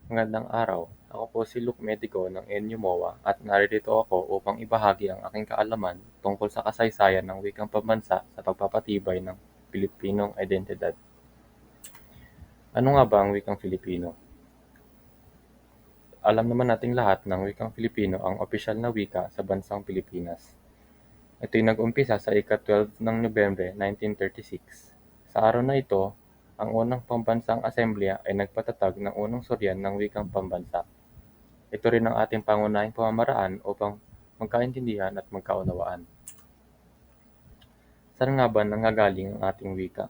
Magandang araw. Ako po si Luke Medico ng NU MOA at naririto ako upang ibahagi ang aking kaalaman tungkol sa kasaysayan ng wikang pambansa sa pagpapatibay ng Pilipinong identidad. Ano nga ba ang wikang Filipino? Alam naman nating lahat ng wikang Filipino ang opisyal na wika sa bansang Pilipinas. Ito'y nag-umpisa sa ika-12 ng Nobyembre 1936. Sa araw na ito, ang unang pambansang asemblya ay nagpatatag ng unang suryan ng wikang pambansa. Ito rin ang ating pangunahing pamamaraan upang magkaintindihan at magkaunawaan. Saan nga ba nanggagaling ang ating wika?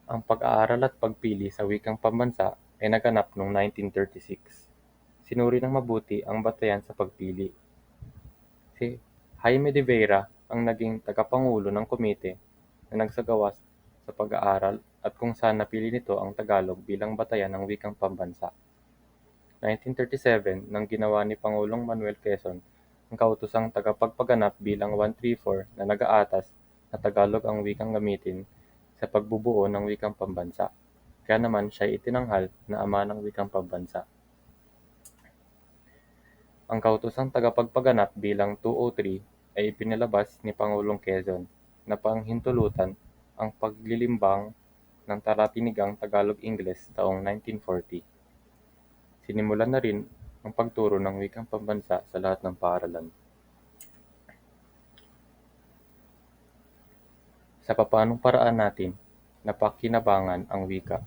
Ang pag-aaral at pagpili sa wikang pambansa ay naganap noong 1936. Sinuri ng mabuti ang batayan sa pagpili. Si Jaime de Vera ang naging tagapangulo ng komite na nagsagawa sa pag-aaral at kung saan napili nito ang Tagalog bilang batayan ng wikang pambansa. 1937 nang ginawa ni Pangulong Manuel Quezon ang kautosang tagapagpaganap bilang 134 na nag-aatas na Tagalog ang wikang gamitin sa pagbubuo ng wikang pambansa. Kaya naman siya itinanghal na ama ng wikang pambansa. Ang kautosang tagapagpaganap bilang 203 ay ipinalabas ni Pangulong Quezon na panghintulutan ang paglilimbang ng talatinigang Tagalog-Ingles taong 1940. Sinimulan na rin ang pagturo ng wikang pambansa sa lahat ng paaralan. Sa papaanong paraan natin napakinabangan ang wika?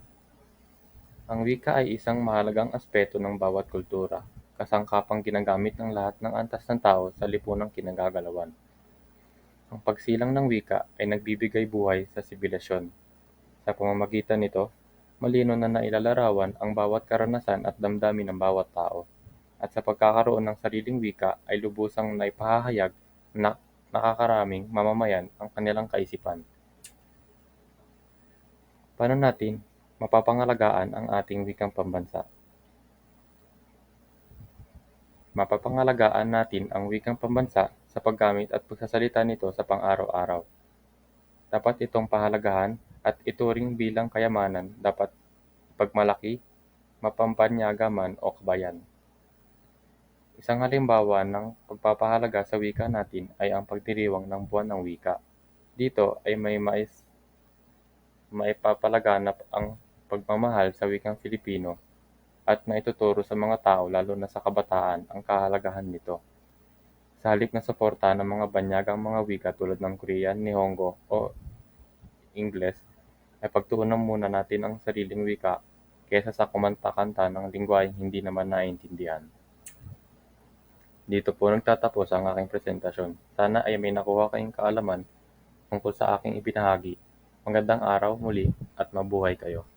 Ang wika ay isang mahalagang aspeto ng bawat kultura, kasangkapang ginagamit ng lahat ng antas ng tao sa lipunang kinagagalawan. Ang pagsilang ng wika ay nagbibigay buhay sa sibilisasyon. Sa pamamagitan nito, malino na nailalarawan ang bawat karanasan at damdamin ng bawat tao. At sa pagkakaroon ng sariling wika ay lubusang naipahahayag na nakakaraming mamamayan ang kanilang kaisipan. Paano natin mapapangalagaan ang ating wikang pambansa? Mapapangalagaan natin ang wikang pambansa sa paggamit at pagsasalita nito sa pang-araw-araw. Dapat itong pahalagahan at ituring bilang kayamanan dapat ipagmalaki, mapampanyaga man o kabayan. Isang halimbawa ng pagpapahalaga sa wika natin ay ang pagdiriwang ng Buwan ng Wika. Dito ay maipapalaganap ang pagmamahal sa wikang Filipino at maituturo sa mga tao lalo na sa kabataan ang kahalagahan nito. Sa halip na suportahan ang mga banyagang mga wika tulad ng Korean, Nihongo o Ingles, ay pagtuunan muna natin ang sariling wika kaysa sa kumanta-kanta ng lengguwaheng hindi naman naiintindihan. Dito po nagtatapos ang aking presentasyon. Sana ay may nakuha kayong kaalaman tungkol sa aking ibinahagi. Magandang araw muli at mabuhay kayo.